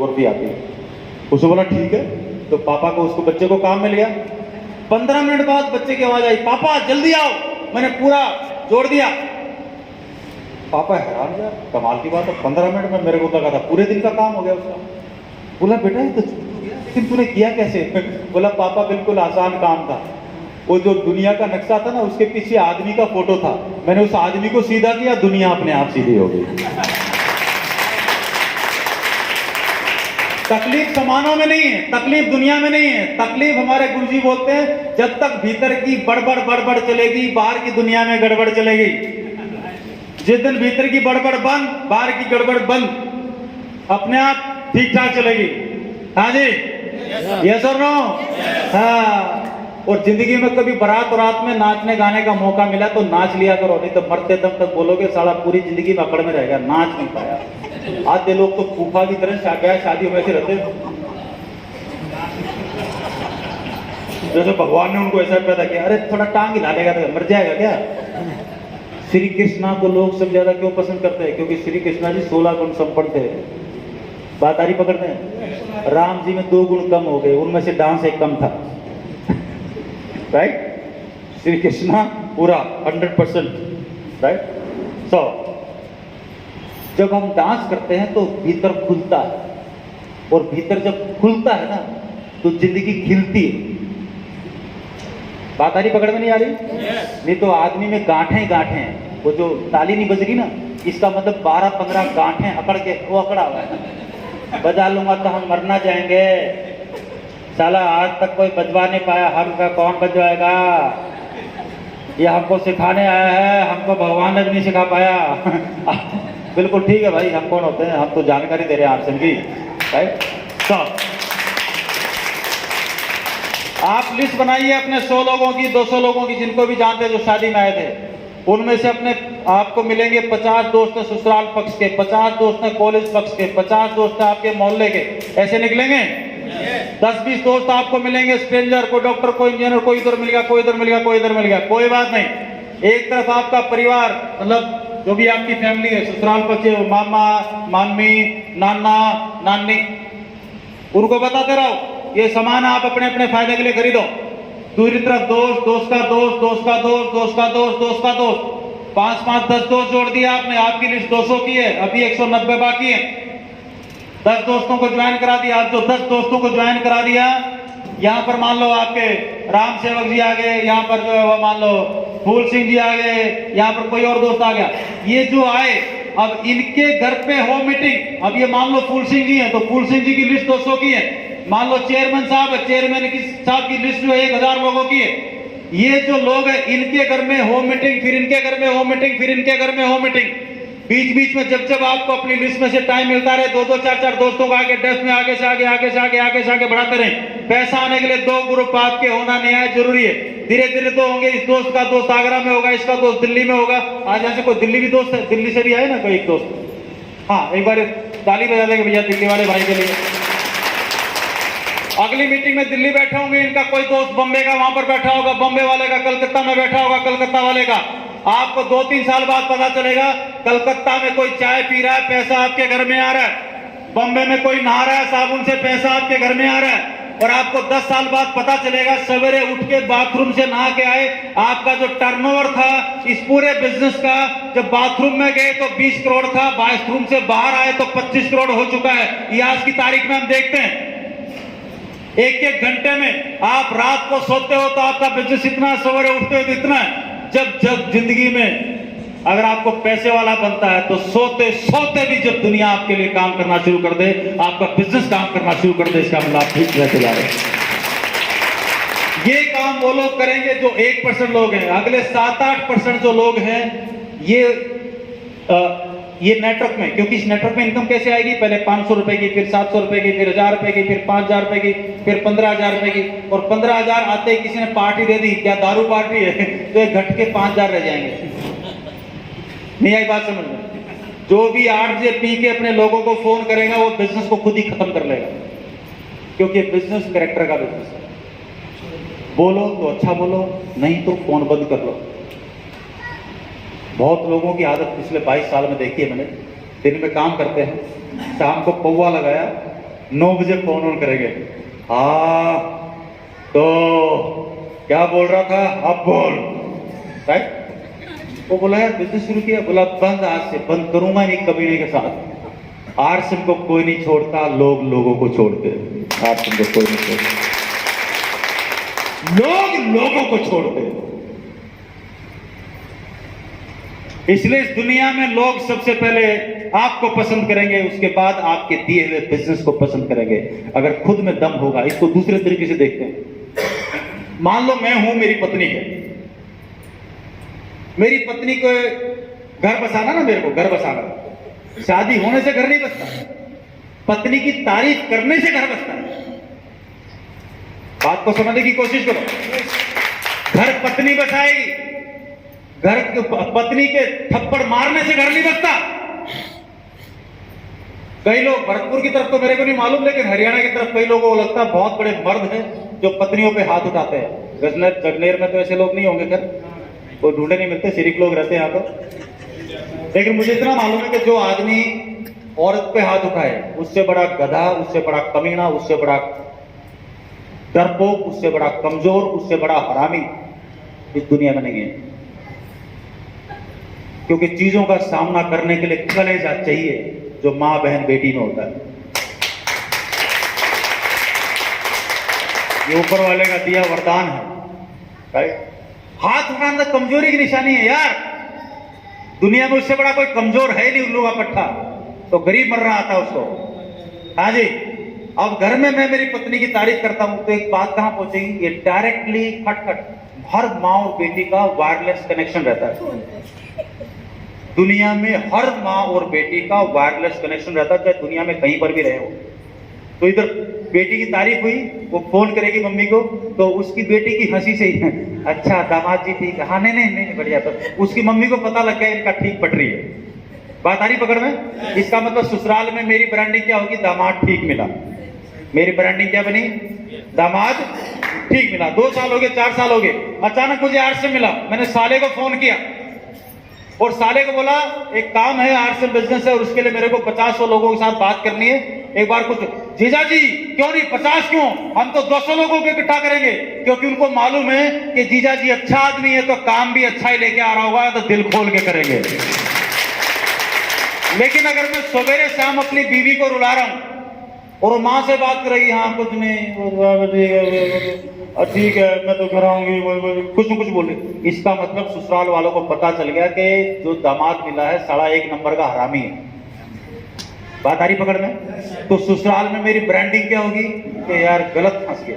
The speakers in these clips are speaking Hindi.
फोटोग्राफी आती है। उसने बोला ठीक है, तो पापा को उसको बच्चे को काम मिल गया। 15 मिनट बाद बच्चे की आवाज आई, पापा जल्दी आओ, मैंने पूरा जोड़ दिया। पापा हैरान, यार कमाल की बात है, 15 मिनट में मेरे को लगा था पूरे दिन का काम हो गया उसका। बोला बेटा ये तो लेकिन तूने किया कैसे? बोला पापा बिल्कुल आसान काम था, वो जो दुनिया का नक्शा था ना उसके पीछे आदमी का फोटो था, मैंने उस आदमी को सीधा किया, दुनिया अपने आप सीधी हो गई। तकलीफ समानों में नहीं है, तकलीफ दुनिया में नहीं है, तकलीफ हमारे गुरुजी बोलते हैं जब तक भीतर की बड़बड़ चलेगी बाहर की दुनिया में गड़बड़ चलेगी। जिस दिन भीतर की बड़बड़ बंद, बाहर की गड़बड़ बंद, अपने आप ठीक ठाक चलेगी। हाँ जी, यस और नो? हाँ। और जिंदगी में कभी बारात रात में नाचने गाने का मौका मिला तो नाच लिया करो, नहीं तो मरते दम तक बोलोगे साला पूरी जिंदगी में अकड़ में रहेगा, नाच नहीं पाया। आधे लोग तो फूफा की तरह शादियों में से रहते, जैसे भगवान ने उनको ऐसा पैदा किया, अरे थोड़ा टांग हिला देगा तो मर जाएगा क्या? श्री कृष्णा को लोग सब ज्यादा क्यों पसंद करते हैं? क्योंकि श्री कृष्णा जी 16 गुण संपन्न थे। बात आ रही पकड़ते हैं? राम जी में 2 गुण कम हो गए, उनमें से डांस एक कम था। राइट? श्री कृष्णा पूरा 100%। राइट? सो जब हम डांस करते हैं तो भीतर खुलता है, और भीतर जब खुलता है ना तो जिंदगी खिलती है। बात आ रही पकड़ में नहीं आ रही? नहीं तो आदमी में गांठें हैं, वो जो ताली नहीं बज रही ना, इसका मतलब 12-15 गांठें अकड़ के वो अकड़ा हुआ है। बजा लूंगा तो हम मरना जाएंगे, साला आज तक कोई बजवा नहीं पाया, हमका कौन बजवाएगा? ये हमको सिखाने आया है, हमको भगवान ने भी नहीं सिखा पाया। बिल्कुल ठीक है भाई, हम कौन होते हैं? हम तो जानकारी दे रहे हैं आपसे की। राइट? तो आप लिस्ट बनाइए अपने 100 लोगों की, 200 लोगों की, जिनको भी जानते हैं जो शादी में आए थे। उनमें से अपने आपको मिलेंगे 50 दोस्त हैं ससुराल पक्ष के, 50 दोस्त हैं कॉलेज पक्ष के, 50 दोस्त हैं आपके मोहल्ले के, ऐसे निकलेंगे। 10-20 दोस्त आपको मिलेंगे स्ट्रेंजर, कोई डॉक्टर, कोई इंजीनियर, कोई इधर मिल गया, कोई इधर मिल गया, कोई इधर मिल गया, कोई बात नहीं। एक तरफ आपका परिवार, मतलब जो भी आपकी फैमिली है, ससुराल पक्ष, मामा मामी, नाना नानी, उनको बताते रहो ये सामान आप अपने अपने फायदे के लिए खरीदो। दूसरी तरफ दोस्त, दोस्त का दोस्त, दोस्त का दोस्त, दोस्त का दोस्त, दोस्त का दोस्त, 5-5, 10 दोस्त जोड़ दिया आपने, आपकी लिस्ट 200 की है, अभी 190 बाकी है। 10 दोस्तों को ज्वाइन करा दिया। आप जो 10 दोस्तों को ज्वाइन करा दिया, यहाँ पर मान लो आपके राम सेवक जी आ गए, यहाँ पर जो है वो मान लो फूल सिंह जी आ गए, यहाँ पर कोई और दोस्त आ गया। ये जो आए, अब इनके घर पे हो मीटिंग। अब ये मान लो फूल सिंह जी है तो फूल सिंह जी की लिस्ट 200 की है। मान लो चेयरमैन साहब है, चेयरमैन की साहब की लिस्ट जो है 1000 लोगों की है। ये जो लोग हैं इनके घर में हो मीटिंग, फिर इनके घर में हो मीटिंग, फिर इनके घर में हो मीटिंग। बीच बीच में जब आपको अपनी लिस्ट में से टाइम मिलता रहे, 2-2, 4-4 दोस्तों को आगे डेस्क में आगे से आगे, आगे से आगे, आगे से आगे बढ़ाते रहे। पैसा आने के लिए 2 ग्रुप आपके होना निहायत जरूरी है। धीरे धीरे तो होंगे, इस दोस्त का दोस्त आगरा में होगा, इसका दोस्त दिल्ली में होगा। आज यहाँ से कोई दिल्ली भी दोस्त है, दिल्ली से भी आए ना कोई एक दोस्त? हाँ, एक बार ताली बजा देंगे भैया दिल्ली वाले भाई के लिए। अगली मीटिंग में दिल्ली बैठे होंगे, इनका कोई दोस्त बॉम्बे का वहां पर बैठा होगा, बॉम्बे वाले का कलकत्ता में बैठा होगा, कलकत्ता वाले का। आपको 2-3 साल बाद पता चलेगा कलकत्ता में कोई चाय पी रहा है, पैसा आपके घर में आ रहा है। बॉम्बे में कोई नहा रहा है, साबुन से पैसा आपके घर में आ रहा है। और आपको 10 साल बाद पता चलेगा सवेरे उठ के बाथरूम से नहा के आए, आपका जो टर्नओवर था इस पूरे बिजनेस का, जब बाथरूम में गए तो 20 करोड़ था, बाथरूम से बाहर आए तो 25 करोड़ हो चुका है। ये आज की तारीख में हम देखते हैं। एक घंटे में आप रात को सोते हो तो आपका बिजनेस इतना, सवेरे उठते हो तो इतना। जब जिंदगी में अगर आपको पैसे वाला बनता है तो सोते सोते भी जब दुनिया आपके लिए काम करना शुरू कर दे, आपका बिजनेस काम करना शुरू कर दे, इसका मतलब आप ठीक रहते जा रहे। ये काम वो लोग करेंगे जो 1% लोग हैं। अगले 7-8% जो लोग हैं ये नेटवर्क में, क्योंकि इस नेटवर्क में इनकम कैसे आएगी? पहले 500 रुपए की, फिर 700 रुपए की, फिर 1000 रुपए की, फिर 5000 रुपए की, फिर 15000 रुपए की। और 15000 आते ही किसी ने पार्टी दे दी, क्या दारू पार्टी है, तो ये घट के 5000 रह जाएंगे। नहीं आई बात समझ में? जो भी 8 बजे पी के अपने लोगों को फोन करेगा वो बिजनेस को खुद ही खत्म कर लेगा, क्योंकि बिजनेस कैरेक्टर का बिजनेस है। बोलो तो अच्छा बोलो, नहीं तो फोन बंद कर लो। बहुत लोगों की आदत पिछले 22 साल में देखी है मैंने। दिन में काम करते हैं, शाम को पौवा लगाया, 9 बजे फोन ऑन करेंगे। हाँ तो क्या बोल रहा था, अब बोल। राइट, वो बोला यार बिजनेस शुरू किया, बोला बंद, आज से बंद करूंगा नहीं कमीने के साथ। आरसिम को कोई नहीं छोड़ता, लोग लोगों को छोड़ते। आरसिम को कोई नहीं छोड़ता, लोग लोगों को छोड़ते। इसलिए इस दुनिया में लोग सबसे पहले आपको पसंद करेंगे, उसके बाद आपके दिए हुए बिजनेस को पसंद करेंगे, अगर खुद में दम होगा। इसको दूसरे तरीके से देखते हैं। मान लो मैं हूं, मेरी पत्नी है, मेरी पत्नी को घर बसाना ना, मेरे को घर बसाना, शादी होने से घर नहीं बसता, पत्नी की तारीफ करने से घर बसता है। बात को समझने की कोशिश करो। घर पत्नी बसाएगी, घर पत्नी के थप्पड़ मारने से घर नहीं बसता। कई लोग भरतपुर की तरफ तो मेरे को नहीं मालूम, लेकिन हरियाणा की तरफ कई लोगों को लगता है बहुत बड़े मर्द हैं जो पत्नियों पे हाथ उठाते हैं। जगनेर में तो ऐसे लोग नहीं होंगे, खैर वो ढूंढे नहीं मिलते, सिर्फ लोग रहते हैं यहाँ तो। लेकिन मुझे इतना मालूम है कि जो आदमी औरत पे हाथ उठाए, उससे बड़ा गधा, उससे बड़ा कमीना, उससे बड़ा डरपोक, उससे बड़ा कमजोर, उससे बड़ा हरामी इस दुनिया में नहीं है। क्योंकि चीजों का सामना करने के लिए कलेजा चाहिए, जो मां बहन बेटी में होता है। ये ऊपर वाले का दिया वरदान है। राइट, हाथ उठाना कमजोरी की निशानी है यार। दुनिया में उससे बड़ा कोई कमजोर है नहीं उल्लू का पट्टा, तो गरीब मर रहा था उसको। हाँ जी, अब घर में मैं मेरी पत्नी की तारीफ करता हूं तो एक बात कहां पहुंचेगी, ये डायरेक्टली खटखट हर मां और बेटी का वायरलेस कनेक्शन रहता है। दुनिया में हर मां और बेटी का वायरलेस कनेक्शन रहता है, चाहे दुनिया में कहीं पर भी रहे हो। तो इधर बेटी की तारीफ हुई, वो फोन करेगी मम्मी को, तो उसकी बेटी की हंसी से ही अच्छा दामाद जी ठीक है, हाँ नहीं नहीं नहीं बढ़िया, तो उसकी मम्मी को पता लग गया इनका ठीक पट रही है। बात आ रही पकड़ में। इसका मतलब ससुराल में मेरी ब्रांडिंग क्या होगी, दामाद ठीक मिला। मेरी ब्रांडिंग क्या बनी, दामाद ठीक मिला। 2 साल हो गए, 4 साल हो गए, अचानक मुझे आर से मिला। मैंने साले को फोन किया और साले को बोला एक काम है, आरसीएम बिजनेस है और उसके लिए मेरे को 50 लोगों के साथ बात करनी है। एक बार कुछ जीजा जी क्यों नहीं 50 क्यों, हम तो 200 लोगों को इकट्ठा करेंगे। क्योंकि उनको मालूम है कि जीजा जी अच्छा आदमी है तो काम भी अच्छा ही लेके आ रहा होगा, तो दिल खोल के करेंगे। लेकिन अगर मैं सवेरे शाम अपनी बीवी को रुला रहा हूं और वो माँ से बात कर रही, हाँ कुछ नहीं ठीक है मैं तो घर आऊंगी, कुछ न कुछ बोल रही, इसका मतलब ससुराल वालों को पता चल गया कि जो दामाद मिला है 1.5 नंबर का हरामी है। बात आ रही पकड़ में। तो ससुराल में मेरी ब्रांडिंग क्या होगी कि यार गलत फंस गया।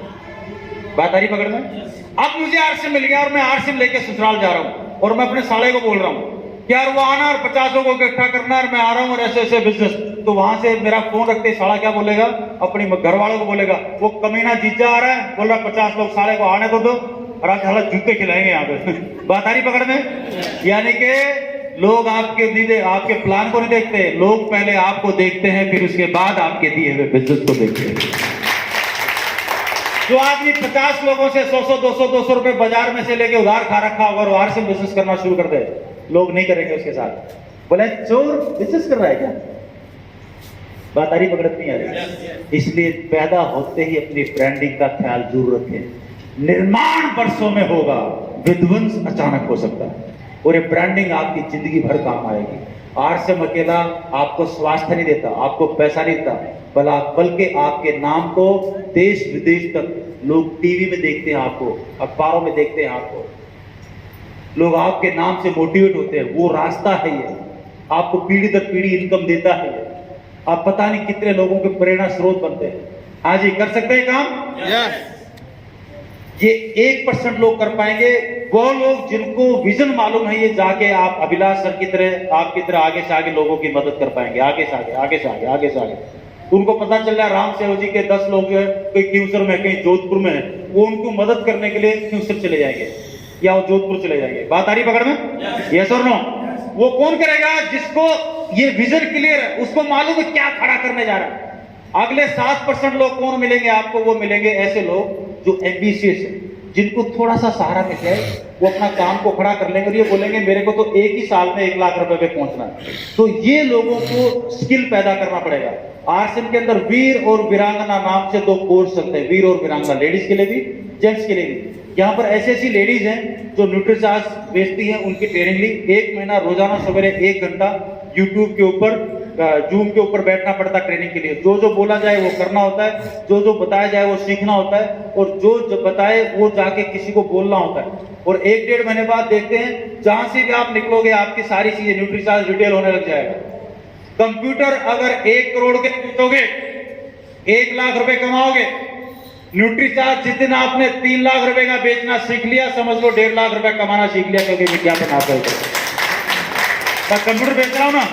बात आ रही पकड़ में। अब मुझे आरसीएम मिल गया और मैं आरसीएम लेके ससुराल जा रहा हूं और मैं अपने साले को बोल रहा हूं यार वो आना और 50 लोगों को इकट्ठा करना और मैं आ रहा हूं और ऐसे ऐसे बिजनेस। तो वहां से मेरा फोन रखते साला क्या बोलेगा, अपनी घर वालों को बोलेगा वो कमीना जीजा आ रहा है, बोल रहा 50 लोग, साले को आने दो और आज हालत जूते खिलाएंगे यहाँ पे। बात आ रही पकड़ में। यानी कि लोग आपके प्लान को नहीं देखते, लोग पहले आपको देखते हैं, फिर उसके बाद आपके दिए हुए बिजनेस को देखते हैं। जो आदमी 50 लोगों से 100-200 रुपए बाजार में से लेके उधार खा रखा होगा और उधार से बिजनेस करना शुरू कर दे, लोग नहीं करेंगे उसके साथ। बोले चोर बिजनेस कर रहा है क्या। बात आ रही पकड़ नहीं आ रही। इसलिए पैदा होते ही अपनी ब्रांडिंग का ख्याल जरूर रखें। निर्माण वर्षों में होगा, विध्वंस अचानक हो सकता है और ये ब्रांडिंग आपकी जिंदगी भर काम आएगी। आरसीएम अकेला आपको स्वास्थ्य नहीं देता, आपको पैसा नहीं देता, बल्कि आपके नाम को देश विदेश तक लोग टीवी में देखते हैं, आपको अखबारों में देखते हैं, आपको लोग आपके नाम से मोटिवेट होते हैं। वो रास्ता है ये, आपको पीढ़ी दर पीढ़ी इनकम देता है। आप पता नहीं कितने लोगों के प्रेरणा स्रोत बनते हैं। हाँ जी, कर सकते हैं काम। ये 1% लोग कर पाएंगे, वो लोग जिनको विजन मालूम है, ये जाके आप अभिलाष सर की तरह आपकी तरह आगे से आगे लोगों की मदद कर पाएंगे, आगे से आगे, आगे से आगे, आगे से आगे। उनको पता चल रहा है राम सेव जी के 10 लोग जो है कोई क्यूसर में, कहीं जोधपुर में है, वो उनको मदद करने के लिए क्यूसर चले जाएंगे या वो जोधपुर चले जाएंगे। बात आ रही पकड़ में। यस और नो। वो कौन करेगा जिसको ये विजन क्लियर है, उसको मालूम है क्या खड़ा करने जा रहा है। अगले 7% लोग कौन मिलेंगे आपको, वो मिलेंगे ऐसे लोग जो एम्बिशियस है, जिनको थोड़ा सा सहारा मिल जाए, वो अपना काम को खड़ा कर लेंगे और ये बोलेंगे मेरे को तो एक ही साल में 1 लाख रुपए पे पहुंचना है। तो ये लोगों को स्किल पैदा करना पड़ेगा। आरसीएम के अंदर वीर और वीरांगना नाम से 2 कोर्स चलते हैं, वीर और वीरांगना, लेडीज के लिए भी, जेंट्स के लिए भी। यहाँ पर ऐसी ऐसी लेडीज हैं जो न्यूट्रीचार्ज बेचती हैं, उनकी ट्रेनिंग ली। 1 महीना रोजाना सवेरे 1 घंटा यूट्यूब के ऊपर, जूम के ऊपर बैठना पड़ता है ट्रेनिंग के लिए। जो जो बोला जाए वो करना होता है, जो जो बताया जाए वो सीखना होता है, और जो बताए वो जाके किसी को बोलना होता है। और 1-1.5 महीने बाद देखते हैं जहां से भी आप निकलोगे आपकी सारी चीजें न्यूट्रीचार्ज रिटेल होने लग जाएगा। कंप्यूटर अगर 1 करोड़ के बेचोगे 1 लाख रुपए कमाओगे। न्यूट्रीचार्ज जिस दिन आपने 3 लाख रुपए का बेचना सीख लिया, समझ लो 1.5 लाख रुपए कमाना सीख लिया, क्योंकि विज्ञापन आप मैं कंप्यूटर बेच रहा हूं ना,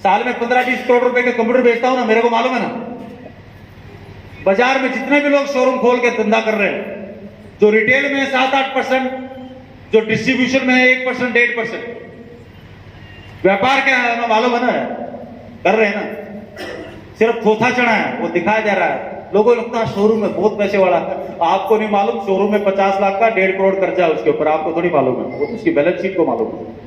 साल में 15-20 करोड़ रुपए के कंप्यूटर बेचता हूं ना, मेरे को मालूम है ना। बाजार में जितने भी लोग शोरूम खोल के धंधा कर रहे हैं, जो रिटेल में 7-8%, जो डिस्ट्रीब्यूशन में है 1%, 1.5%, व्यापार क्या है मालूम है ना, कर रहे हैं ना। सिर्फ थोथा चढ़ा है, वो दिखाया जा रहा है, लोगों को लगता है शोरूम में बहुत पैसे वाला है। आपको नहीं मालूम शोरूम में 50 लाख का 1.5 करोड़ कर्जा है उसके ऊपर, आपको थोड़ी मालूम है, वो उसकी बैलेंस शीट को मालूम है।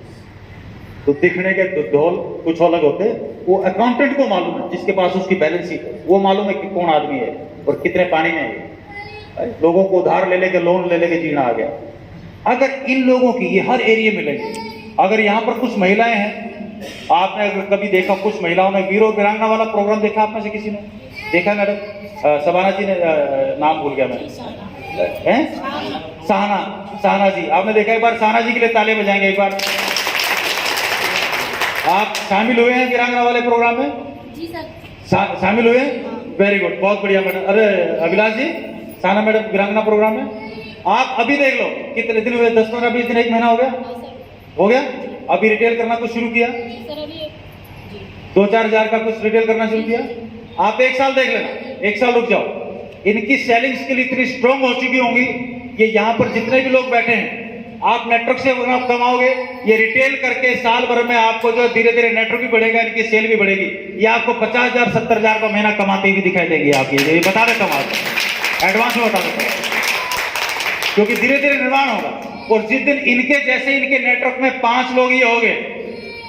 तो दिखने के ढोल कुछ अलग होते हैं, वो अकाउंटेंट को मालूम है, जिसके पास उसकी बैलेंस शीट है, वो मालूम है कि कौन आदमी है और कितने पानी में है। लोगों को उधार ले लेके, लोन ले लेके जीना आ गया। अगर इन लोगों की ये हर एरिया में लगे, अगर यहाँ पर कुछ महिलाएं हैं, आपने अगर कभी देखा कुछ महिलाओं ने वीर और वीरांगना वाला प्रोग्राम देखा, आप में से किसी ने देखा? मैडम सबाना जी ने, नाम भूल गया मैं, सहाना जी, आपने देखा? एक बार सहाना जी के लिए ताली बजाएंगे एक बार। आप शामिल हुए हैं वीरांगना वाले प्रोग्राम में? जी सर। शामिल हुए? वेरी गुड, बहुत बढ़िया मैडम। अरे अभिलाष जी, सहाना मैडम वीरांगना प्रोग्राम में आप अभी देख लो कितने दिन हुए, 10, 15, 20 दिन, 1 महीना हो गया? हो गया। अभी रिटेल करना कुछ शुरू किया? 2-4 हजार का कुछ रिटेल करना शुरू किया? आप 1 साल देख लेना, 1 साल रुक जाओ। इनकी सेलिंग स्किल इतनी स्ट्रांग हो चुकी होंगी कि यहाँ पर जितने भी लोग बैठे हैं, आप नेटवर्क से आप कमाओगे। ये रिटेल करके साल भर में आपको जो धीरे धीरे नेटवर्क भी बढ़ेगा, इनकी सेल भी बढ़ेगी। ये आपको 50,000 70,000 का महीना कमाते हुए दिखाई देगी। आप ये बता देता हूँ, एडवांस में बता देता हूँ, क्योंकि धीरे धीरे निर्माण होगा। और जिस दिन इनके जैसे इनके नेटवर्क में 5 लोग ही हो गए,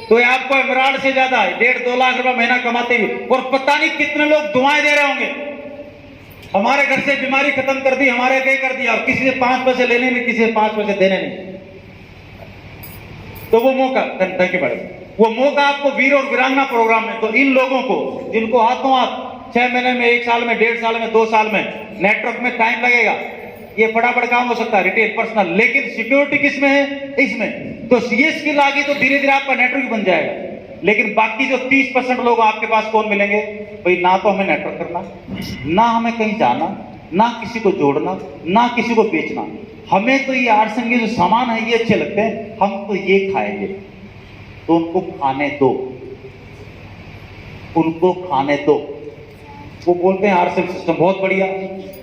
तो ये आपको इमरान से ज्यादा 1.5-2 लाख रुपए महीना कमाते हुए, और पता नहीं कितने लोग दुआएं दे रहे होंगे, हमारे घर से बीमारी खत्म कर दी, हमारे क्या कर दिया, और किसी से 5 पैसे लेने नहीं, किसी से 5 पैसे देने नहीं। तो वो मौका, थैंक यू मैडम, वो मौका आपको वीर और वीरांगना प्रोग्राम में, तो इन लोगों को जिनको हाथों हाथ 6 महीने में, 1 साल में, 1.5 साल में, 2 साल में नेटवर्क में टाइम लगेगा, ये फटाफट काम हो सकता है रिटेल पर्सनल, लेकिन सिक्योरिटी किसमें है? इसमें। तो ये स्किल आ गई तो धीरे धीरे आपका नेटवर्क बन जाएगा। लेकिन बाकी जो 30% लोग आपके पास कौन मिलेंगे? भाई ना तो हमें नेटवर्क करना, ना हमें कहीं जाना, ना किसी को जोड़ना, ना किसी को बेचना। हमें तो ये आरसीएम के जो सामान है ये अच्छे लगते हैं, हम तो ये खाएंगे। तो उनको खाने दो, उनको खाने दो। वो बोलते हैं आरसीएम सिस्टम बहुत बढ़िया,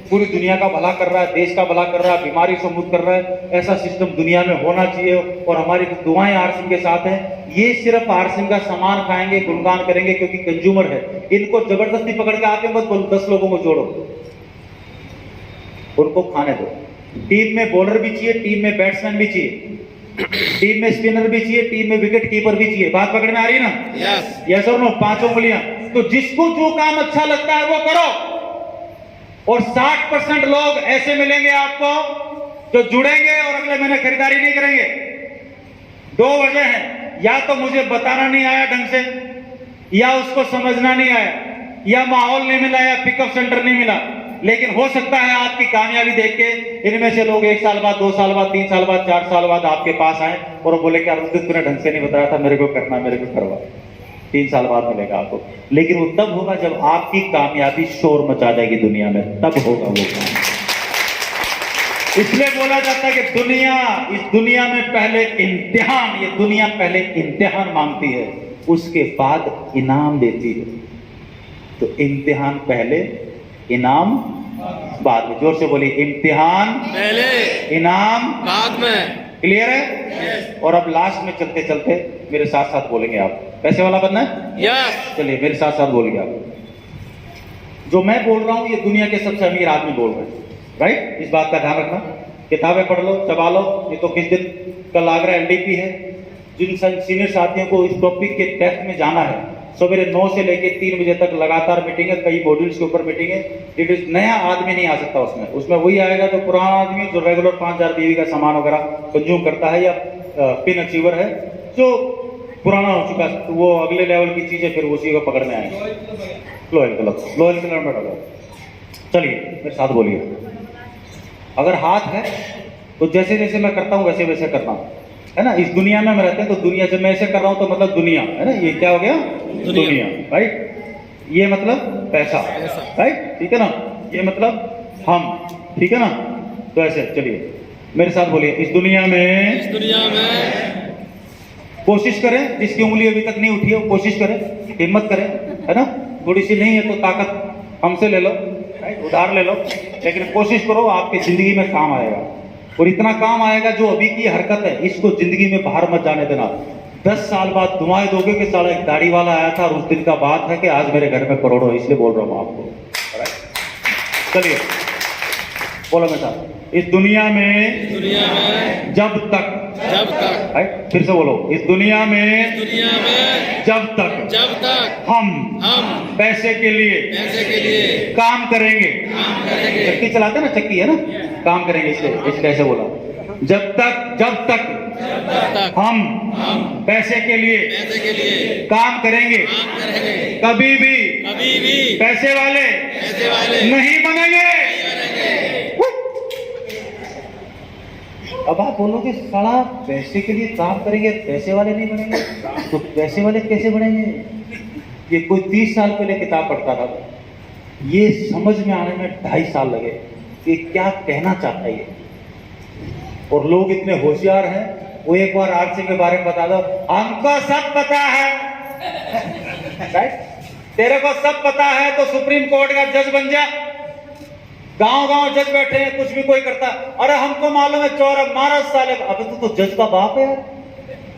पूरी दुनिया का भला कर रहा है, देश का भला कर रहा है, बीमारी से मुक्त कर रहा है। ऐसा सिस्टम दुनिया में होना चाहिए, और हमारी दुआएं आरसीएम के साथ हैं। ये सिर्फ आरसीएम का सामान खाएंगे, गुणगान करेंगे क्योंकि कंज्यूमर है। इनको जबरदस्ती पकड़ के आके मत बोलो 10 लोगों को जोड़ो, उनको खाने दो। टीम में बॉलर भी चाहिए, टीम में बैट्समैन भी चाहिए, टीम में स्पिनर भी चाहिए, टीम में विकेट कीपर भी चाहिए। बात पकड़ में आ रही है ना? यस और नो, 5 उंगलियां। तो जिसको जो काम अच्छा लगता है वो करो। और 60% लोग ऐसे मिलेंगे आपको जो जुड़ेंगे और अगले महीने खरीदारी नहीं करेंगे। 2 वजह है, या तो मुझे बताना नहीं आया ढंग से, या उसको समझना नहीं आया, या माहौल नहीं मिला, या पिकअप सेंटर नहीं मिला। लेकिन हो सकता है आपकी कामयाबी देख के इनमें से लोग 1 साल बाद, 2 साल बाद, 3 साल बाद, 4 साल बाद आपके पास आए और बोले कि उस दिन तूने ढंग से नहीं बताया था, मेरे को करना, मेरे को करवा। 3 साल बाद मिलेगा आपको। लेकिन वो तब होगा जब आपकी कामयाबी शोर मचा जाएगी दुनिया में, तब होगा वो काम। इसलिए बोला जाता है कि दुनिया, इस दुनिया में पहले इम्तिहान, ये दुनिया पहले इम्तिहान मांगती है, उसके बाद इनाम देती है। तो इम्तिहान पहले, इनाम बाद में। जोर से बोलिए, इम्तिहान पहले, इनाम बाद में। क्लियर है? और अब लास्ट में चलते चलते मेरे साथ साथ बोलेंगे आप। पैसे वाला बनना है? यस। चलिए मेरे साथ साथ बोलिए आप। जो मैं बोल रहा हूं ये दुनिया के सबसे अमीर आदमी बोल रहे हैं, राइट? इस बात का ध्यान रखना। किताबें पढ़ लो, चबा लो। ये तो किस दिन, कल आगरा एलडीपी है। जिन सीनियर साथियों को इस टॉपिक के डेप्थ में जाना है, सवेरे 9 से लेके 3 बजे तक लगातार मीटिंग है, कई मॉड्यूल्स के ऊपर मीटिंग है। इट इज नया आदमी नहीं आ सकता उसमें, उसमें वही आएगा जो पुराना आदमी जो रेगुलर 5000 बीवी का सामान वगैरह कंज्यूम करता है या पिन अचीवर है जो पुराना हो चुका है, तो वो अगले लेवल की चीजें फिर उसी को पकड़ने आएंगे। लोयल क्लब में डालो। चलिए मेरे साथ बोलिए। अगर हाथ है तो जैसे जैसे मैं करता हूँ वैसे वैसे करना है ना। इस दुनिया में हम रहते हैं तो दुनिया जब मैं ऐसे कर रहा हूँ तो मतलब दुनिया है ना, ये क्या हो गया दुनिया, राइट। ये मतलब पैसा, राइट, ठीक है ना। ये मतलब हम, ठीक है ना। तो ऐसे चलिए मेरे साथ बोलिए। इस दुनिया में कोशिश करें, जिसकी उंगली अभी तक नहीं उठी है वो कोशिश करें, हिम्मत करें, है ना। थोड़ी सी नहीं है तो ताकत हमसे ले लो, उधार ले लो, लेकिन कोशिश करो, आपकी जिंदगी में काम आएगा। और इतना काम आएगा जो अभी की हरकत है इसको जिंदगी में बाहर मत जाने देना। 10 साल बाद दुआएं दोगे कि साला एक दाढ़ी वाला आया था और उस दिन का बात है कि आज मेरे घर में करोड़ों, इसलिए बोल रहा हूं आपको। चलिए बोलो मेरे साथ। इस दुनिया में जब तक फिर से बोलो। इस दुनिया में जब तक हम पैसे के लिए काम करेंगे, चक्की चलाते ना, चक्की है ना, काम करेंगे, इसलिए ऐसे बोला। जब तक हम पैसे के लिए काम करेंगे, कभी भी पैसे वाले नहीं बनेंगे। अब आप बोलोगे साला पैसे के लिए काम करेंगे पैसे वाले नहीं बनेंगे, तो पैसे वाले कैसे बनेंगे? ये कोई 30 साल पहले किताब पढ़ता था, ये समझ में आने में 2.5 साल लगे कि क्या कहना चाहता है ये। और लोग इतने होशियार हैं, वो एक बार आरसी के बारे में बता दो, हमको सब पता है, राइट। तेरे को सब पता है तो सुप्रीम कोर्ट का जज बन जा। गांव जज बैठे हैं, कुछ भी कोई करता, अरे हमको मालूम है चोर मारा साले। अबे तो जज का बाप है यार।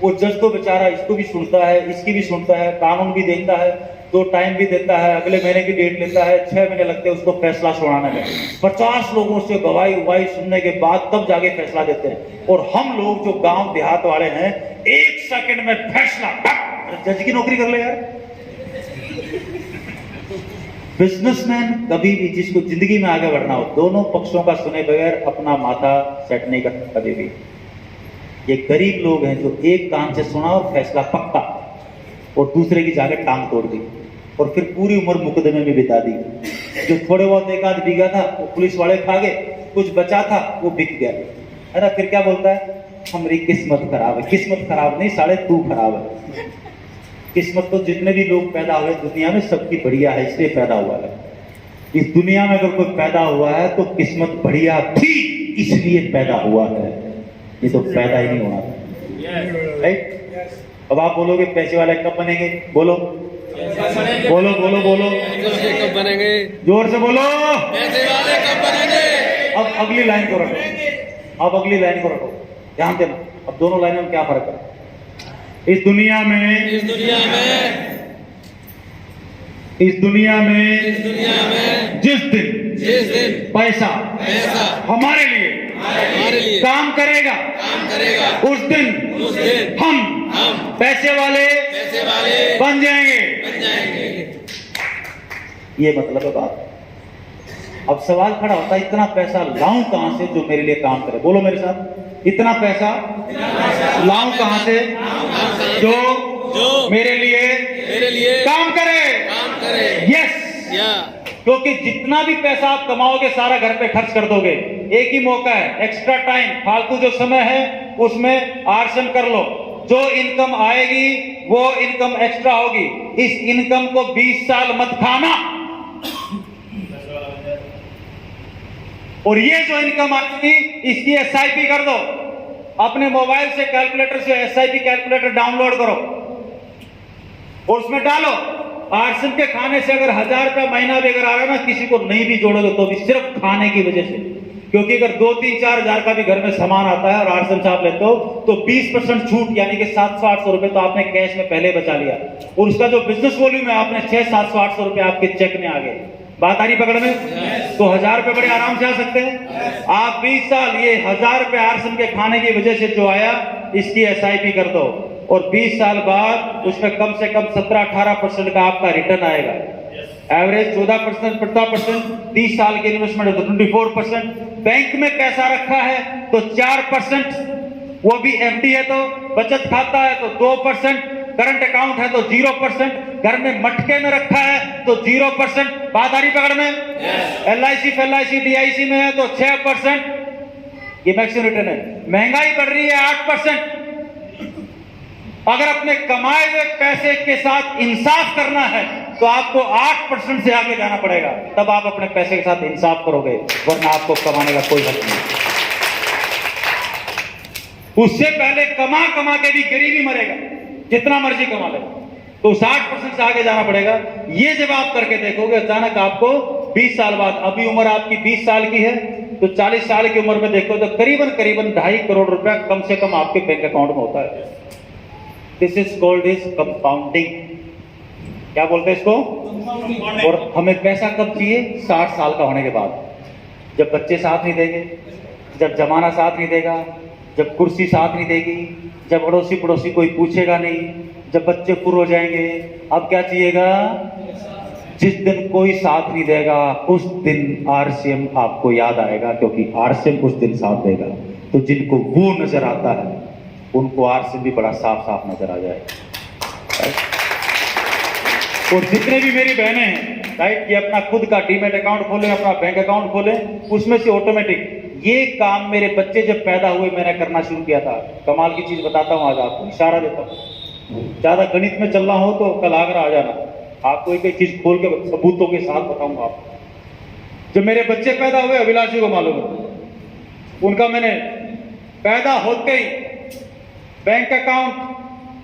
वो जज तो बेचारा इसको भी सुनता है, इसकी भी सुनता है, कानून भी देखता है, तो टाइम भी देता है, अगले महीने की डेट लेता है, 6 महीने लगते हैं उसको फैसला सुनाने में। 50 लोगों से गवाही उवाही सुनने के बाद तब जाके फैसला देते हैं। और हम लोग जो गांव देहात वाले हैं 1 सेकंड में फैसला, जज की नौकरी कर ले यार। बिजनेसमैन कभी भी, जिसको जिंदगी में आगे बढ़ना हो, दोनों पक्षों का सुने बगैर अपना माथा सेट नहीं करता कभी भी। ये गरीब लोग हैं जो एक कान से सुना और फैसला पक्का, और दूसरे की जाके टांग तोड़ दी, और फिर पूरी उम्र मुकदमे में बिता दी। जो थोड़े बहुत 1 आध बीघा था वो पुलिस वाले खा गए, कुछ बचा था वो बिक गया, है ना। फिर क्या बोलता है, हमारी किस्मत खराब है। किस्मत खराब नहीं साले, तू खराब है। किस्मत तो जितने भी लोग पैदा हुए दुनिया में सबकी बढ़िया है, इसलिए पैदा हुआ है। इस दुनिया में अगर कोई पैदा हुआ है तो किस्मत बढ़िया थी इसलिए पैदा हुआ है, ये तो पैदा ही नहीं होना था, राइट। अब आप बोलोगे पैसे वाले कब बनेंगे? बोलो बोलो बोलो बोलो, कब बनेंगे? जोर से बोलो, पैसे वाले कब बनेंगे? अब अगली लाइन को रखो, अब अगली लाइन को रखो, ध्यान देना। अब दोनों लाइनों में क्या फर्क है? इस दुनिया में जिस दिन पैसा हमारे लिए काम करेगा उस दिन हम पैसे वाले बन जाएंगे। ये मतलब है बात। अब सवाल खड़ा होता है, इतना पैसा लाऊं कहां से जो मेरे लिए काम करे? बोलो मेरे साथ, इतना पैसा लाऊं कहां से जो मेरे लिए काम करे? यस, क्योंकि जितना भी पैसा आप कमाओगे सारा घर पे खर्च कर दोगे। एक ही मौका है, एक्स्ट्रा टाइम, फालतू जो समय है उसमें आर्सन कर लो। जो इनकम आएगी वो इनकम एक्स्ट्रा होगी। इस इनकम को 20 साल मत खाना, और ये जो इनकम आती इसकी एसआईपी कर दो। अपने मोबाइल से कैलकुलेटर से एसआईपी कैलकुलेटर डाउनलोड करो और उसमें डालो। आर्सन के खाने से अगर 1000 रुपया महीना भी अगर आ रहा है ना, किसी को नहीं भी जोड़ोगे तो भी सिर्फ खाने की वजह से, क्योंकि अगर 2, 3, 4 हजार का भी घर में सामान आता है और आर्सन से आप लेते हो तो 20% छूट, यानी कि 700-800 रुपए तो आपने कैश में पहले बचा लिया, और उसका जो बिजनेस वॉल्यूम है आपने 600-700-800 रुपए आपके चेक में आ गए। बात आ रही पकड़ में? तो 1000 रुपए बड़े आराम से आ सकते हैं। आप 20 साल ये 1000 रुपए आर्सन के खाने की वजह से जो आया इसकी एसआईपी कर दो। और 20 साल बाद उसमें कम से कम 17-18% का आपका रिटर्न आएगा। एवरेज 14%, 15%, 30 साल के इन्वेस्टमेंट है तो 24%। बैंक में पैसा रखा है तो 4%, वो भी एफडी है तो, बचत खाता है तो 2%, करंट अकाउंट है तो 0%, घर में मटके में रखा है तो 0%। बात आ रही पकड़ में? एलआईसी FLIC DIC में है तो 6%, ये मैक्सिमम रिटर्न है। महंगाई बढ़ रही है 8%। अगर अपने कमाए हुए पैसे के साथ इंसाफ करना है तो आपको 8% से आगे जाना पड़ेगा, तब आप अपने पैसे के साथ इंसाफ करोगे, वरना आपको कमाने का कोई हक नहीं। उससे पहले कमा कमा के भी गरीबी मरेगा, जितना मर्जी कमा ले, तो 60% से आगे जाना पड़ेगा। ये जब आप करके देखोगे, अचानक आपको 20 साल बाद, अभी उम्र आपकी 20 साल की है तो 40 साल की उम्र में देखो तो करीबन 2.5 करोड़ रुपया कम से कम आपके बैंक अकाउंट में होता है। This is called is compounding. क्या बोलते हैं इसको? और हमें पैसा कब चाहिए? 60 साल का होने के बाद, जब बच्चे साथ नहीं देंगे, जब जमाना साथ नहीं देगा, जब कुर्सी साथ नहीं देगी, जब अड़ोसी पड़ोसी कोई पूछेगा नहीं, जब बच्चे पूरे हो जाएंगे। अब क्या चाहिएगा? जिस दिन कोई साथ नहीं देगा उस दिन आरसीएम आपको याद आएगा, क्योंकि आरसीएम उस दिन साथ देगा। तो जिनको वो नजर आता है उनको आरसीएम भी बड़ा साफ साफ नजर आ जाएगा। और जितने भी मेरी बहनें हैं राइट, ये अपना खुद का डीमैट अकाउंट खोलें, अपना बैंक अकाउंट खोलें, उसमें से ऑटोमेटिक ये काम मेरे बच्चे जब पैदा हुए मैंने करना शुरू किया था। कमाल की चीज बताता हूँ, आज आपको इशारा देता हूँ। ज्यादा गणित में चलना हो तो कल आगरा आ जाना, आपको एक एक चीज खोल के सबूतों के साथ बताऊंगा आपको। जब मेरे बच्चे पैदा हुए, अभिलाषी को मालूम है, उनका मैंने पैदा होते ही बैंक अकाउंट,